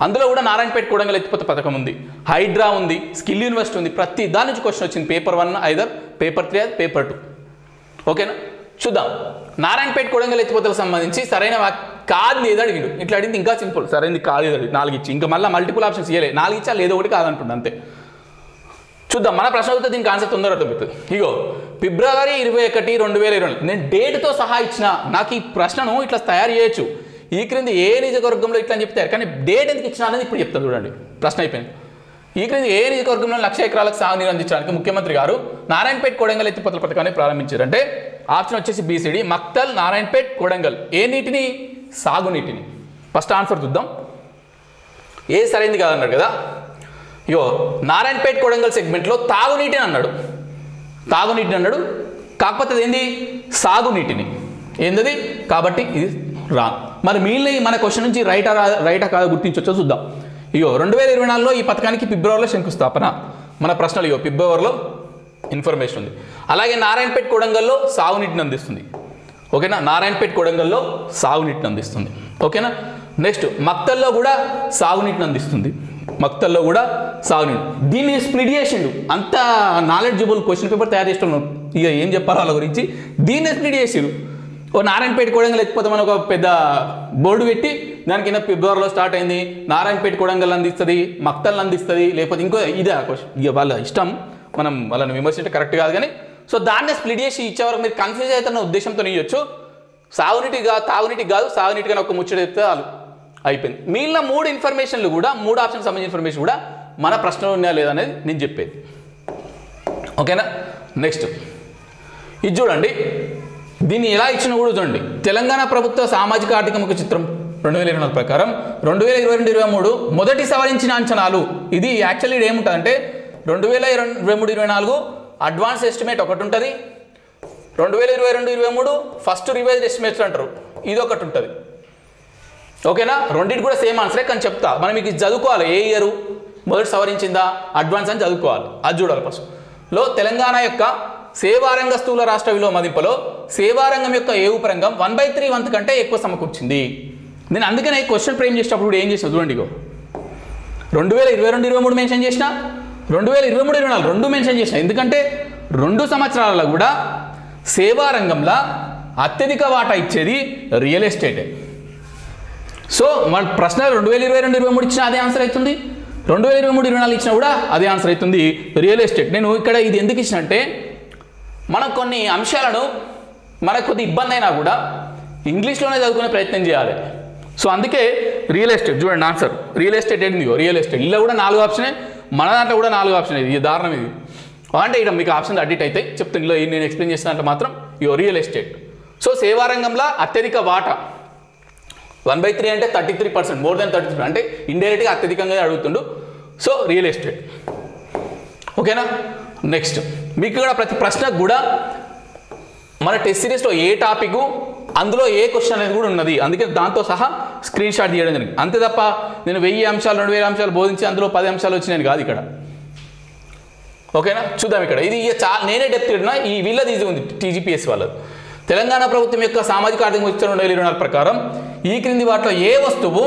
అందులో కూడా నారాయణపేట కొడంగల్ ఎత్తిపోత పథకం ఉంది, హైడ్రా ఉంది, స్కిల్ యూనివర్సిటీ ఉంది. ప్రతి దాని నుంచి క్వశ్చన్ వచ్చింది. Paper 1 either paper 3 paper 2. ఓకేనా, చూద్దాం. నారాయణపేట కొడంగల్ ఎత్తిపోతలకు సంబంధించి సరైన కాదు ఏదో అడిగిండు. ఇట్లా అడిగింది ఇంకా సింపుల్, సరైనది కాదు ఏదో 4 ఇచ్చి, ఇంకా మళ్ళీ మల్టిపుల్ ఆప్షన్స్ ఇవ్వలే, 4 ఇచ్చా లేదో ఒకటి కాదంటుండే అంతే. చూద్దాం మన ప్రశ్న అవుతుంది, దీనికి ఆన్సర్ తొందరగా అవుతుంది. ఇగో ఫిబ్రవరి 21, 2020 నేను డేట్తో సహా ఇచ్చిన. నాకు ఈ ప్రశ్నను ఇట్లా తయారు చేయొచ్చు, ఈ క్రింది ఏ నియోజకవర్గంలో ఇట్లా అని చెప్తారు, కానీ డేట్ ఎందుకు ఇచ్చినా అనేది ఇప్పుడు చెప్తాను చూడండి. ప్రశ్న అయిపోయింది. ఈ క్రింది ఏ నియోజకవర్గంలో 1,00,000 ఎకరాలకు సాగునీరు అందించడానికి ముఖ్యమంత్రి గారు నారాయణపేట కొడంగల్ ఎత్తిపోతల పథకాన్ని ప్రారంభించారు? అంటే ఆప్షన్ వచ్చేసి BCD, మక్తల్, నారాయణపేట, కొడంగల్. ఏ నీటిని? సాగునీటిని. ఫస్ట్ ఆన్సర్ చూద్దాం, ఏ సరైనది కాదన్నాడు కదా. ఇగో నారాయణపేట కొడంగల్ సెగ్మెంట్లో తాగునీటిని అన్నాడు, కాకపోతే అది ఏంది? సాగునీటిని. ఏందది? కాబట్టి ఇది రాంగ్. మరి మిగిలిన మన క్వశ్చన్ నుంచి రైటా కాదా గుర్తించవచ్చో చూద్దాం. ఇగో 2024లో ఈ పథకానికి ఫిబ్రవరిలో శంకుస్థాపన. మన ప్రశ్నలు ఇగో ఫిబ్రవరిలో ఇన్ఫర్మేషన్ ఉంది. అలాగే నారాయణపేట కొడంగల్లో సాగునీటిని అందిస్తుంది. ఓకేనా, నారాయణపేట కొడంగల్లో సాగునీటిని అందిస్తుంది. ఓకేనా, నెక్స్ట్ మక్తల్లో కూడా సాగునీటిని అందిస్తుంది. దీన్ని స్ప్లిట్ చేసిండు. అంత నాలెడ్జబుల్ క్వశ్చన్ పేపర్ తయారు చేస్తున్నాం, ఇక ఏం చెప్పాలి వాళ్ళ గురించి. దీన్ని స్ప్లిట్ చేసిరు. ఓ నారాయణపేట కొడంగల్ ఎత్తిపోతామని ఒక పెద్ద బోర్డు పెట్టి దాని కింద ఫిబ్రవరిలో స్టార్ట్ అయింది, నారాయణపేట కొడంగల్ అందిస్తుంది, మక్తల్ అందిస్తుంది, లేకపోతే ఇంకో ఇదే క్వశ్చన్. ఇక వాళ్ళ ఇష్టం, మనం వాళ్ళని విమర్శించే కరెక్ట్ కాదు. కానీ సో దాన్ని స్ప్లిట్ చేసి ఇచ్చేవరకు మీరు కన్ఫ్యూజ్ అవుతున్న ఉద్దేశంతో ఇవ్వచ్చు. తాగునీటి కాదు, సాగునీటిగా ఒక ముచ్చట చెప్తే వాళ్ళు అయిపోయింది. మిగిలిన 3 ఇన్ఫర్మేషన్లు కూడా, 3 ఆప్షన్కి సంబంధించిన ఇన్ఫర్మేషన్ కూడా మన ప్రశ్నలో ఉన్నాయా లేదా అనేది నేను చెప్పేది. ఓకేనా, నెక్స్ట్ ఇది చూడండి. దీన్ని ఎలా ఇచ్చినా కూడా చూడండి. తెలంగాణ ప్రభుత్వ సామాజిక ఆర్థిక ముఖ చిత్రం 2024 ప్రకారం 2022-23 మొదటి సవరించిన అంచనాలు. ఇది యాక్చువల్లీ ఇది ఏముంటుందంటే 2023-24 అడ్వాన్స్ ఎస్టిమేట్ ఒకటి ఉంటుంది, 2022-23 ఫస్ట్ రివైజ్డ్ ఎస్టిమేట్స్ అంటారు, ఇది ఒకటి ఉంటుంది. ఓకేనా, రెండింటి కూడా సేమ్ ఆన్సరే, కానీ చెప్తా. మనం మీకు చదువుకోవాలి, ఏ ఇయర్ మొదటి సవరించిందా అడ్వాన్స్ అని చదువుకోవాలి. అది చూడాలి. ఫస్ట్ లో తెలంగాణ యొక్క సేవారంగ స్థూల రాష్ట్ర విలువ మదింపులో సేవారంగం యొక్క ఏ ఉపరంగం 1/3 వంతు కంటే ఎక్కువ సమకూర్చింది. నేను అందుకనే క్వశ్చన్ ఫ్రేమ్ చేసేటప్పుడు ఏం చేసిన చూడండి. 2022-23 మెన్షన్ చేసిన, 2023-24 రెండు మెన్షన్ చేసిన. ఎందుకంటే 2 సంవత్సరాలలో కూడా సేవారంగంలో అత్యధిక వాటా ఇచ్చేది రియల్ ఎస్టేటే. సో మన ప్రశ్న 2022-23 ఇచ్చినా అదే ఆన్సర్ అవుతుంది, 2023-24 ఇచ్చినా కూడా అదే ఆన్సర్ అవుతుంది, రియల్ ఎస్టేట్. నేను ఇక్కడ ఇది ఎందుకు ఇచ్చినంటే మనం కొన్ని అంశాలను మనకు కొద్ది ఇబ్బంది అయినా కూడా ఇంగ్లీష్లోనే చదువుకునే ప్రయత్నం చేయాలి. సో అందుకే రియల్ ఎస్టేట్ చూడండి ఆన్సర్. రియల్ ఎస్టేట్ ఏంటి? Real estate. ఇలా కూడా 4 ఆప్షనే, మన దాంట్లో కూడా 4 ఆప్షన్. ఇది దారుణం. ఇది అంటే ఇక్కడ మీకు ఆప్షన్ అడిట్ అయితే చెప్తాను. ఇలా నేను ఎక్స్ప్లెయిన్ చేసిన అంటే మాత్రం రియల్ ఎస్టేట్. సో సేవారంగంలో అత్యధిక వాటా 1/3 అంటే 33%, మోర్ దెన్ 33%, అంటే ఇండైరెక్ట్గా అత్యధికంగా అడుగుతుండు. So real estate. ఓకేనా, నెక్స్ట్ మీకు కూడా ప్రతి ప్రశ్నకు కూడా మన టెస్ట్ సిరీస్లో ఏ టాపిక్ అందులో ఏ క్వశ్చన్ అనేది కూడా ఉన్నది. అందుకే దాంతో సహా స్క్రీన్ షాట్ తీయడం జరిగింది. అంతే తప్ప నేను 1000 అంశాలు 2000 అంశాలు బోధించి అందులో 10 అంశాలు వచ్చినాయని కాదు ఇక్కడ. ఓకేనా, చూద్దాం. ఇక్కడ ఇది నేనే డెప్త్ ఇడినా, ఈ వీళ్ళది ఈజీ ఉంది, TGPS వాళ్ళది. తెలంగాణ ప్రభుత్వం యొక్క సామాజిక ఆర్థిక చిత్రం 2024 ప్రకారం ఈ క్రింది వాటిలో ఏ వస్తువు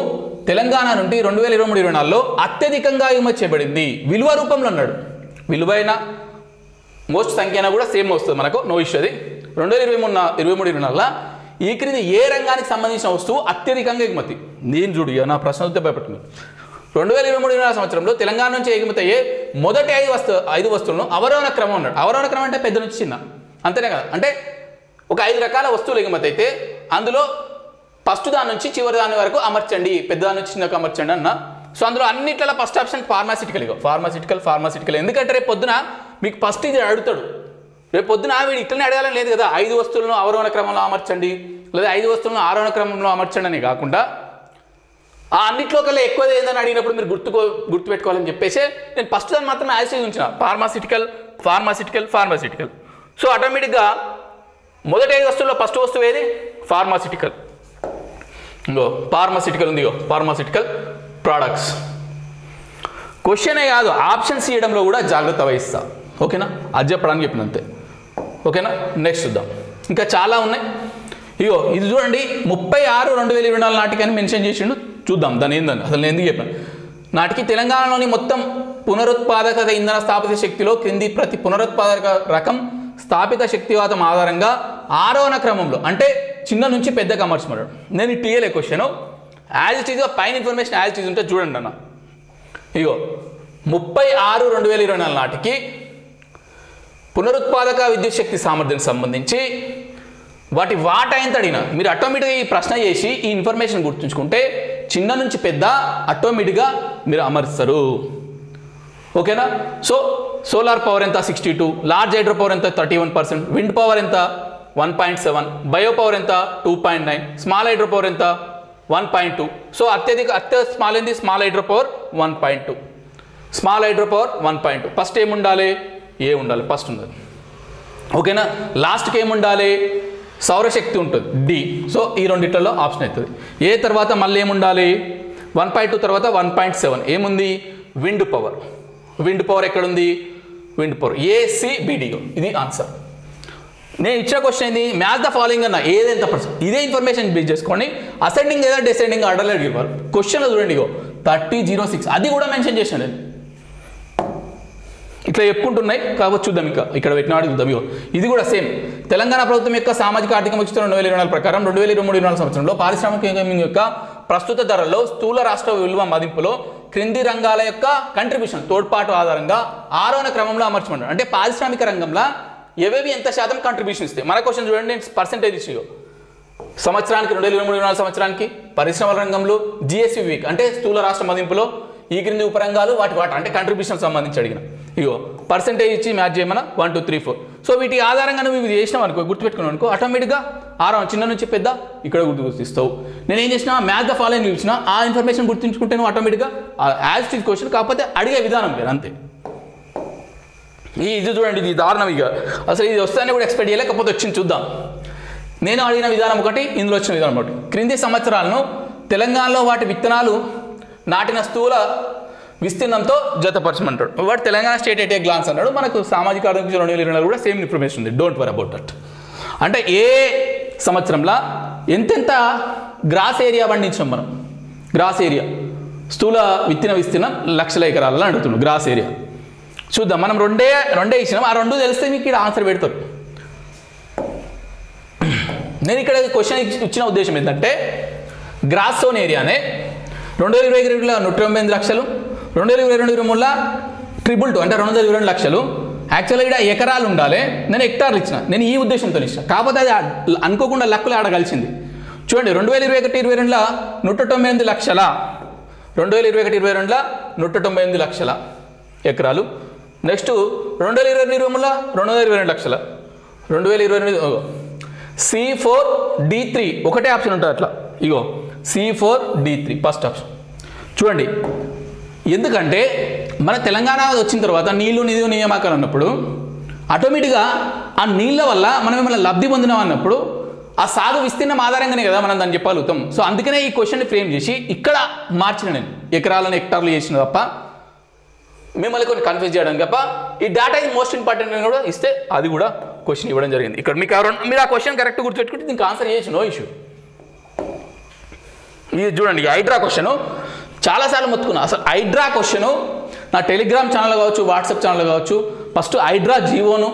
తెలంగాణ నుండి 2023-24లో అత్యధికంగా ఎగుమతి చేయబడింది. విలువ రూపంలో అన్నాడు. విలువైన మోస్ట్ సంఖ్య అయినా కూడా సేమ్ వస్తుంది మనకు, నో ఇష్యూ. అది 2023-24లో ఈ క్రింది ఏ రంగానికి సంబంధించిన వస్తువు అత్యధికంగా ఎగుమతి? నేను చూడు నా ప్రశ్నతో భయపడుతుంది. 2023-24 సంవత్సరంలో తెలంగాణ నుంచి ఎగుమతి అయ్యే మొదటి 5 వస్తువులను అవరోహణ క్రమం అన్నాడు. అవరోహణ క్రమం అంటే పెద్ద నుంచి చిన్న, అంతేనే కదా. అంటే ఒక 5 రకాల వస్తువులు ఎగుమతి అయితే అందులో ఫస్ట్ దాని నుంచి చివరి దాని వరకు అమర్చండి, పెద్ద దాని నుంచి చిన్నకు అమర్చండి అన్న. సో అందులో అన్నిట్లలో ఫస్ట్ ఆప్షన్ ఫార్మాసిటికల్. ఎందుకంటే రేపు పొద్దున మీకు ఫస్ట్ ఇది అడుగుతాడు. రేపు పొద్దున వీడు ఇట్లనే అడగాలని లేదు కదా, 5 వస్తువులను అవరోహణ క్రమంలో అమర్చండి లేదా 5 వస్తువులను ఆరోహణ క్రమంలో అమర్చండి అని కాకుండా ఆ అన్నిట్లో కల్లా ఎక్కువది ఏందని అడిగినప్పుడు మీరు గుర్తుపెట్టుకోవాలని చెప్పేసి నేను ఫస్ట్ దాన్ని మాత్రం యాజ్ చేసి ఉంచిన ఫార్మాసిటికల్. సో ఆటోమేటిక్గా మొదటి 5 వస్తువుల్లో ఫస్ట్ వస్తువు ఏది? ఫార్మాసిటికల్. ఫార్మాసిటికల్ ఉంది, ఫార్మాసిటికల్ ప్రోడక్ట్స్. క్వశ్చనే కాదు, ఆప్షన్స్ ఇవ్వడంలో కూడా జాగ్రత్త వహిస్తా. ఓకేనా? అది చెప్పడానికి చెప్పినంతే. ఓకేనా? నెక్స్ట్ చూద్దాం, ఇంకా చాలా ఉన్నాయి. ఇది చూడండి, 36/2024 నాటికి అని మెన్షన్ చేసిండు. చూద్దాం దాని ఏందని, అసలు నేను ఎందుకు చెప్పాను. నాటికి తెలంగాణలోని మొత్తం పునరుత్పాదక ఇంధన స్థాపిత శక్తిలో క్రింది ప్రతి పునరుత్పాదక రకం స్థాపిత శక్తివాతం ఆధారంగా ఆరోహణ క్రమంలో అంటే చిన్న నుంచి పెద్దగా అమర్చమన్నాడు. నేను ఈ టీఎల్ఏ క్వశ్చన్ యాజ్ ఇట్ ఈజ్గా పైన ఇన్ఫర్మేషన్ యాజ్ ఇట్ ఈజ్ ఉంటే చూడండి అన్న. 36/2024 నాటికి పునరుత్పాదక విద్యుత్ శక్తి సామర్థ్యం సంబంధించి వాటా ఎంత అడిగినా మీరు ఆటోమేటిక్గా ఈ ప్రశ్న చేసి ఈ ఇన్ఫర్మేషన్ గుర్తుంచుకుంటే చిన్న నుంచి పెద్ద ఆటోమేటిక్గా మీరు అమర్స్తారు. ఓకేనా? సో సోలార్ పవర్ ఎంత? 62. లార్జ్ హైడ్రో పవర్ ఎంత? 31%. విండ్ పవర్ ఎంత? 1.7. బయో పవర్ ఎంత? 2.9. స్మాల్ హైడ్రో పవర్ ఎంత? 1.2. సో స్మాల్ ఏంది? Small hydro power 1.2. Small hydro power 1.2. First ఏముండాలి? ఏ ఉండాలి, ఫస్ట్ ఉండాలి. ఓకేనా? లాస్ట్కి ఏముండాలి? సౌరశక్తి ఉంటుంది, డి. సో ఈ రెండిట్లలో ఆప్షన్ అవుతుంది. ఏ తర్వాత మళ్ళీ ఏముండాలి? 1.2 తర్వాత 1.7 ఏముంది? Wind power. విండ్ పవర్ ఎక్కడుంది? Wind power ACBDO. ఇది ఆన్సర్. నేను ఇచ్చిన క్వశ్చన్ ఏంది? మ్యాచ్ ద ఫాలోయింగ్ అన్న, ఏదెంత పర్సెంట్. ఇదే ఇన్ఫర్మేషన్ బేస్ చేసుకోండి. అసెండింగ్ లేదా డిసెండింగ్ ఆర్డర్లో అడిగారు. క్వశ్చన్లో చూడండి 3006 అది కూడా మెన్షన్ చేశాను నేను. ఇట్లా చెప్పుకుంటున్నాయి కాబట్టి చూద్దాం. ఇక్కడ పెట్టినాడు చూద్దాం. ఇది కూడా సేమ్. తెలంగాణ ప్రభుత్వం యొక్క సామాజిక ఆర్థిక ముఖ్యత 2024 ప్రకారం 2023-24 సంవత్సరంలో పారిశ్రామిక యొక్క ప్రస్తుత ధరల్లో స్థూల రాష్ట్ర విలువ మదింపులో క్రింది రంగాల యొక్క కంట్రిబ్యూషన్ తోడ్పాటు ఆధారంగా ఆరోహణ క్రమంలో అమర్చమన్నాడు. అంటే పారిశ్రామిక రంగంలో ఏవేవి ఎంత శాతం కంట్రిబ్యూషన్ ఇస్తాయి. మన క్వశ్చన్ చూడండి, నేను పర్సెంటేజ్ ఇచ్చి సంవత్సరానికి 2023-24 సంవత్సరానికి పరిశ్రమల రంగంలో GSV అంటే స్థూల రాష్ట్ర మదింపులో ఈ క్రింది ఉపరంగాలు వాటి అంటే కంట్రిబ్యూషన్ సంబంధించి అడిగిన పర్సెంటేజ్ ఇచ్చి మ్యాచ్ చేయమన్నా 1 2 3 4. సో వీటి ఆధారంగా నువ్వు ఇవి చేసినావు అనుకో, గుర్తుపెట్టుకున్నావు అనుకో, ఆటోమేటిక్గా ఆరోహణ చిన్న నుంచి పెద్ద ఇక్కడ గుర్తిస్తావు. నేను ఏం చేసినా మ్యాచ్ ద ఫాలోయింగ్ ఇచ్చినా ఆ ఇన్ఫర్మేషన్ గుర్తుంచుకుంటే నువ్వు ఆటోమేటిక్గా యాజ్ ఇట్ ఈజ్ క్వశ్చన్, కాకపోతే అడిగే విధానం లేదు అంతే. ఇది చూడండి, ఇది దారుణం. అసలు ఇది వస్తుందని కూడా ఎక్స్పెక్ట్ చేయలే, కాకపోతే వచ్చింది. చూద్దాం. నేను అడిగిన విధానం ఒకటి, ఇందులో వచ్చిన విధానం ఒకటి. క్రింది సంవత్సరాలను తెలంగాణలో వాటి విత్తనాలు నాటిన స్థూల విస్తీర్ణంతో జతపరచమంటాడు. వాడు Telangana state at a glance అన్నాడు. మనకు సామాజిక ఆర్థిక 2024 కూడా సేమ్ ఇన్ఫర్మేషన్ ఉంది, డోంట్ వరీ అబౌట్ దట్. అంటే ఏ సంవత్సరంలో ఎంతెంత గ్రాస్ ఏరియా పండించాం మనం. గ్రాస్ ఏరియా స్థూల విస్తీర్ణం లక్షల ఎకరాలలో అడుగుతున్నాడు గ్రాస్ ఏరియా. చూద్దాం. మనం రెండే ఇచ్చినాం. ఆ రెండు తెలిస్తే మీకు ఇక్కడ ఆన్సర్ పెడతారు. నేను ఇక్కడ క్వశ్చన్ ఇచ్చిన ఉద్దేశం ఏంటంటే గ్రాస్ జోన్ ఏరియానే 2021లో 198 లక్షలు, 2022-23లో 222 అంటే 222 లక్షలు. యాక్చువల్గా ఇక్కడ ఎకరాలు ఉండాలి, నేను హెక్టార్లు ఇచ్చిన. నేను ఈ ఉద్దేశంతో ఇచ్చిన, కాకపోతే అది అనుకోకుండా లక్కులు ఆడ కలిసింది. చూడండి, 2021-22లో 198 లక్షల, 2021-22లో 198 లక్షల ఎకరాలు. నెక్స్ట్ 2022-23లో 222 లక్షల, 2022 C4D3 ఒకటే ఆప్షన్ ఉంటుంది అట్లా. C4D3 first option. చూడండి, ఎందుకంటే మన తెలంగాణ వచ్చిన తర్వాత నీళ్లు నిధులు నియామకాలు అన్నప్పుడు ఆటోమేటిక్గా ఆ నీళ్ళ వల్ల మనం ఏమైనా లబ్ధి పొందినాం అన్నప్పుడు ఆ సాగు విస్తీర్ణం ఆధారంగానే కదా మనం దాన్ని చెప్పగలుగుతాం. సో అందుకనే ఈ క్వశ్చన్ని ఫ్రేమ్ చేసి ఇక్కడ మార్చిన నేను ఎకరాలను హెక్టార్లు చేసిన తప్ప మిమ్మల్ని కొన్ని కన్ఫ్యూజ్ చేయడానికి తప్ప. ఈ డేటా ఇది మోస్ట్ ఇంపార్టెంట్ అని కూడా ఇస్తే అది కూడా క్వశ్చన్ ఇవ్వడం జరిగింది. ఇక్కడ మీకు మీరు ఆ క్వశ్చన్ కరెక్ట్ గుర్తుపెట్టుకుంటే దీనికి ఆన్సర్ చేయొచ్చు, నో ఇష్యూ. ఇది చూడండి, హైడ్రా క్వశ్చన్ చాలాసార్లు మొత్తుకున్నా. అసలు హైడ్రా క్వశ్చను నా టెలిగ్రామ్ ఛానల్ కావచ్చు, వాట్సాప్ ఛానల్ కావచ్చు, ఫస్ట్ హైడ్రా జీవోను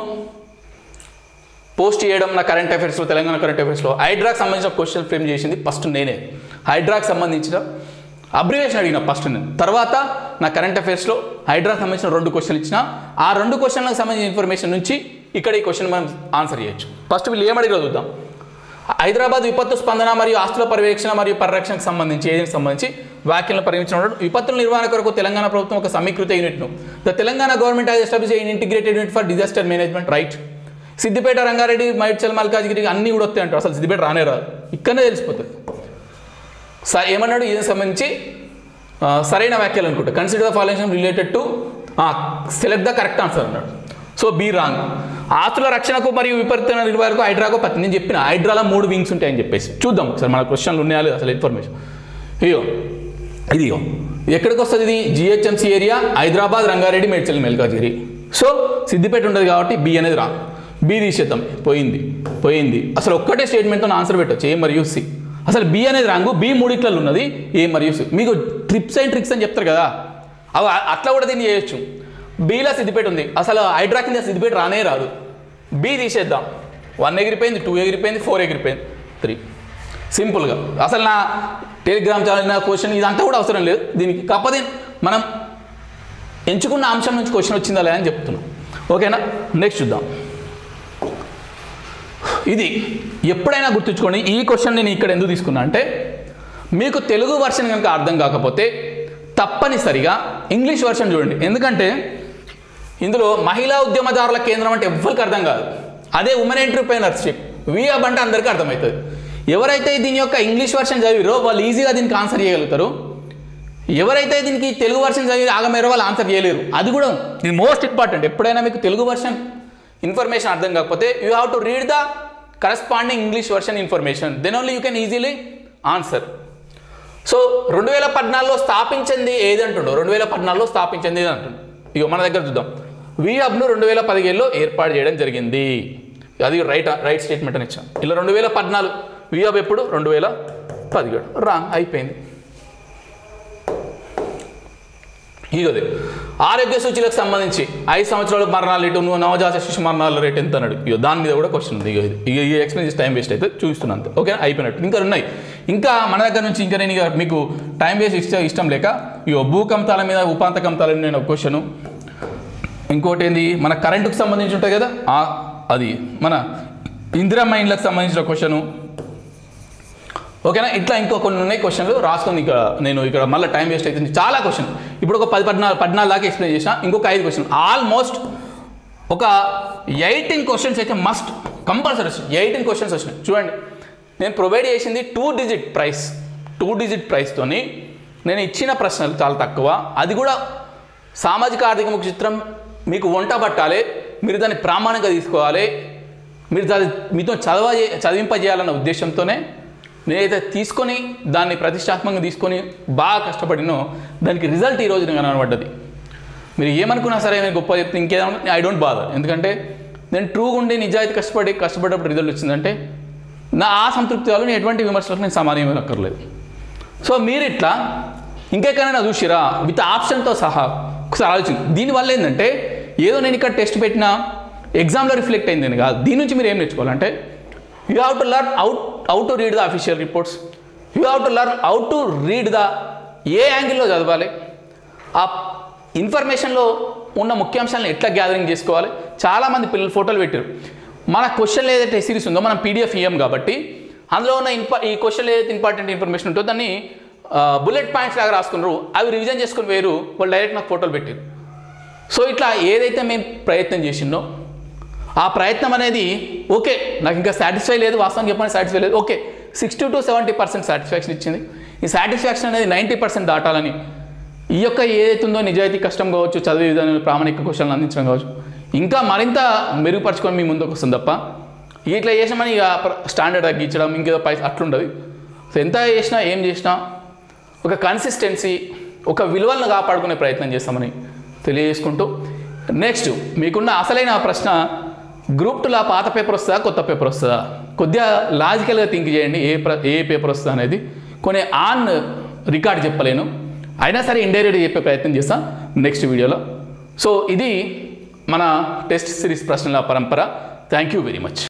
పోస్ట్ చేయడం నా కరెంట్ అఫైర్స్లో, తెలంగాణ కరెంట్ అఫైర్స్లో హైడ్రాకి సంబంధించిన క్వశ్చన్ ఫ్రేమ్ చేసింది ఫస్ట్ నేనే. హైడ్రాకి సంబంధించిన అబ్రివేషన్ అడిగిన ఫస్ట్ నేను, తర్వాత నా కరెంట్ అఫైర్స్లో హైడ్రాకి సంబంధించిన 2 క్వశ్చన్లు ఇచ్చిన. ఆ 2 క్వశ్చన్లకు సంబంధించిన ఇన్ఫర్మేషన్ నుంచి ఇక్కడ ఈ క్వశ్చన్ మనం ఆన్సర్ చేయొచ్చు. ఫస్ట్ వీళ్ళు ఏమడిగినా చూద్దాం. హైదరాబాద్ విపత్తు స్పందన మరియు ఆస్తుల పర్యవేక్షణ మరియు పరిరక్షణకు సంబంధించి ఏజెన్సీకి సంబంధించి వ్యాఖ్యలను పరిగణించిన విపత్తుల నిర్వహణ కొరకు తెలంగాణ ప్రభుత్వం ఒక సమీకృత యూనిట్ను the Telangana government has establish in integrated unit for disaster management, right. Siddipet, Rangareddy, Medchal, Malkajgiri అన్నీ కూడా వస్తాయి అంటారు. అసలు సిద్దిపేట రానే రాదు, ఇక్కడనే తెలిసిపోతుంది. ఏమన్నాడు దీనికి సంబంధించి సరైన వ్యాఖ్యలు అనుకుంటా. Consider the following related to select the correct answer అన్నాడు. So B wrong. ఆస్తుల రక్షణకు మరియు విపరీత నిర్వహణకు హైడ్రాకు నేను చెప్పిన హైడ్రాలో 3 వింగ్స్ ఉంటాయని చెప్పేసి చూద్దాం ఒకసారి మన క్వశ్చన్లు ఉన్నాయా లేదు అసలు ఇన్ఫర్మేషన్. ఇదిగో ఎక్కడికి వస్తుంది ఇది? GHMC area, Hyderabad, Rangareddy, Medchal, Malkajgiri. So Siddipet ఉండదు కాబట్టి బి అనేది రాంగ్. బి తీసేద్దాం, పోయింది. అసలు ఒక్కటే స్టేట్మెంట్తో ఆన్సర్ పెట్టవచ్చు, ఏ మరియు సి. అసలు బి అనేది రాంగు, బి 3 ఉన్నది, ఏ మరియు సి. మీకు ట్రిప్స్ అండ్ ట్రిక్స్ అని చెప్తారు కదా, అవి అట్లా కూడా దీన్ని చేయొచ్చు. బీలో సిద్దిపేట ఉంది, అసలు హైడ్రా కింద సిద్దిపేట రానే రాదు. బి తీసేద్దాం, 1 ఎగిరిపోయింది, 2 ఎగిరిపోయింది, 4 ఎగిరిపోయింది, 3 సింపుల్గా. అసలు నా టెలిగ్రామ్ ఛానల్ నా క్వశ్చన్ ఇదంతా కూడా అవసరం లేదు దీనికి. కాకపోతే మనం ఎంచుకున్న అంశం నుంచి క్వశ్చన్ వచ్చిందా లేదా అని చెప్తున్నాం. ఓకేనా, నెక్స్ట్ చూద్దాం. ఇది ఎప్పుడైనా గుర్తుంచుకోండి. ఈ క్వశ్చన్ నేను ఇక్కడ ఎందుకు తీసుకున్నా అంటే, మీకు తెలుగు వర్షన్ కనుక అర్థం కాకపోతే తప్పనిసరిగా ఇంగ్లీష్ వర్షన్ చూడండి. ఎందుకంటే ఇందులో మహిళా ఉద్యమదారుల కేంద్రం అంటే ఎవ్వరికి అర్థం కాదు. అదే ఉమెన్ ఎంటర్‌ప్రెన్యూర్‌షిప్, వీఅబ్ అంటే అందరికీ అర్థమవుతుంది. ఎవరైతే దీని యొక్క ఇంగ్లీష్ వర్షన్ చదివిరో వాళ్ళు ఈజీగా దీనికి ఆన్సర్ చేయగలుగుతారు. ఎవరైతే దీనికి తెలుగు వర్షన్ చదివి ఆగమేరో వాళ్ళు ఆన్సర్ చేయలేరు. అది కూడా ఇది మోస్ట్ ఇంపార్టెంట్. ఎప్పుడైనా మీకు తెలుగు వర్షన్ ఇన్ఫర్మేషన్ అర్థం కాకపోతే you have to read the corresponding English version information, then only you can easily answer. So 2014లో స్థాపించింది ఏది అంటుండో, 2014లో స్థాపించింది ఏది అంటుండో. ఇక మన దగ్గర చూద్దాం. వీహబ్ను 2017లో ఏర్పాటు చేయడం జరిగింది. అది రైట్ స్టేట్మెంట్ అని ఇచ్చాం. ఇలా 2014 వీహబ్ ఎప్పుడు 2017 రాంగ్ అయిపోయింది. ఇగదే ఆరోగ్య సూచీలకు సంబంధించి 5 సంవత్సరాల మరణాల రేటు, నవజాత శిశు మరణాల రేటు ఎంత అన్నాడు. ఇక దాని మీద కూడా క్వశ్చన్ ఉంది. ఇక ఈ ఎక్స్ప్లెయిన్ టైం వేస్ట్ అయితే చూస్తున్నాను అంతే. ఓకే, అయిపోయినట్టు. ఇంకా ఉన్నాయి. ఇంకా మన దగ్గర నుంచి ఇంకా నేను మీకు టైం వేస్ట్ ఇష్టం లేక ఇక భూకంపాల మీద ఉపాంతకంతాల నేను ఒక క్వశ్చను, ఇంకోటి ఏంది మన కరెంటుకు సంబంధించి ఉంటాయి కదా, అది మన ఇందిరమ్మ ఇండ్లకు సంబంధించిన క్వశ్చను. ఓకేనా, ఇట్లా ఇంకో కొన్ని ఉన్నాయి క్వశ్చన్లు రాసుకొని. ఇక్కడ నేను ఇక్కడ మళ్ళీ టైం వేస్ట్ అవుతుంది, చాలా క్వశ్చన్. ఇప్పుడు ఒక 14 దాకా ఎక్స్ప్లెయిన్ చేసిన, ఇంకొక 5 క్వశ్చన్. ఆల్మోస్ట్ ఒక 18 క్వశ్చన్స్ అయితే మస్ట్ కంపల్సరీ వచ్చినాయి. 18 క్వశ్చన్స్ వచ్చినాయి. చూడండి, నేను ప్రొవైడ్ చేసింది 2 డిజిట్ ప్రైస్తోని నేను ఇచ్చిన ప్రశ్నలు చాలా తక్కువ. అది కూడా సామాజిక ఆర్థిక ముఖ చిత్రం మీకు వంట పట్టాలి, మీరు దాన్ని ప్రామాణికంగా తీసుకోవాలి, మీరు దాన్ని మీతో చదివింపజేయాలన్న ఉద్దేశంతోనే నేనైతే తీసుకొని దాన్ని ప్రతిష్టాత్మకంగా తీసుకొని బాగా కష్టపడినో దానికి రిజల్ట్ ఈ రోజున కనబడ్డది. మీరు ఏమనుకున్నా సరే నేను గొప్ప చెప్తే ఇంకేదన్నా ఐ డోంట్ బాదర్. ఎందుకంటే నేను ట్రూగా ఉండి నిజాయితీ కష్టపడ్డప్పుడు రిజల్ట్ వచ్చిందంటే నా ఆ సంతృప్తి వల్ల నేను ఎటువంటి విమర్శలకు నేను సమాధానం అక్కర్లేదు. సో మీరు ఇట్లా ఇంకెక్కడైనా చూసిరా విత్ ఆప్షన్తో సహా ఒకసారి ఆలోచించి. దీనివల్ల ఏంటంటే ఏదో నేను ఇక్కడ టెస్ట్ పెట్టినా ఎగ్జామ్లో రిఫ్లెక్ట్ అయింది కాదు. దీని నుంచి మీరు ఏం నేర్చుకోవాలంటే you have to learn how to read the official reports, you have to learn how to read the ఏ యాంగిల్లో చదవాలి, ఆ ఇన్ఫర్మేషన్లో ఉన్న ముఖ్యాంశాలను ఎట్లా గ్యాదరింగ్ చేసుకోవాలి. చాలామంది పిల్లలు ఫోటోలు పెట్టారు. మన క్వశ్చన్లు ఏదైతే సిరీస్ ఉందో మనం పీడిఎఫ్ ఇయ్యం కాబట్టి అందులో ఉన్న ఈ క్వశ్చన్లు ఏదైతే ఇంపార్టెంట్ ఇన్ఫర్మేషన్ ఉంటుందో దాన్ని బుల్లెట్ పాయింట్స్ లాగా రాసుకున్నారు. అవి రివిజన్ చేసుకుని వేరు వాళ్ళు డైరెక్ట్ నాకు ఫోటోలు పెట్టారు. సో ఇట్లా ఏదైతే మేము ప్రయత్నం చేసిందో ఆ ప్రయత్నం అనేది ఓకే, నాకు ఇంకా సాటిస్ఫై లేదు, వాస్తవం చెప్పడానికి సాటిస్ఫై లేదు. ఓకే, 60 to 70% సాటిస్ఫాక్షన్ ఇచ్చింది. ఈ సాటిస్ఫాక్షన్ అనేది 90% దాటాలని ఈ యొక్క ఏదైతే ఉందో నిజాయితీ కష్టం కావచ్చు, చదివే విధానం ప్రామాణిక క్వశ్చన్లు అందించడం కావచ్చు, ఇంకా మరింత మెరుగుపరచుకొని మీ ముందుకు వస్తుంది తప్ప ఇట్లా చేసామని ఇక స్టాండర్డ్ తగ్గించడం ఇంకేదో పైసా అట్లుండదు. సో ఎంత చేసినా ఏం చేసినా ఒక కన్సిస్టెన్సీ, ఒక విలువలను కాపాడుకునే ప్రయత్నం చేస్తామని తెలియజేసుకుంటూ నెక్స్ట్ మీకున్న అసలైన ప్రశ్న గ్రూప్ 2లా పాత పేపర్ వస్తుందా కొత్త పేపర్ వస్తుందా? కొద్దిగా లాజికల్గా థింక్ చేయండి ఏ పేపర్ వస్తుందా అనేది. కొన్ని ఆన్ రికార్డ్ చెప్పలేను, అయినా సరే ఇండైరెక్ట్గా చెప్పే ప్రయత్నం చేస్తాం నెక్స్ట్ వీడియోలో. సో ఇది మన టెస్ట్ సిరీస్ ప్రశ్నల పరంపర. Thank you very much.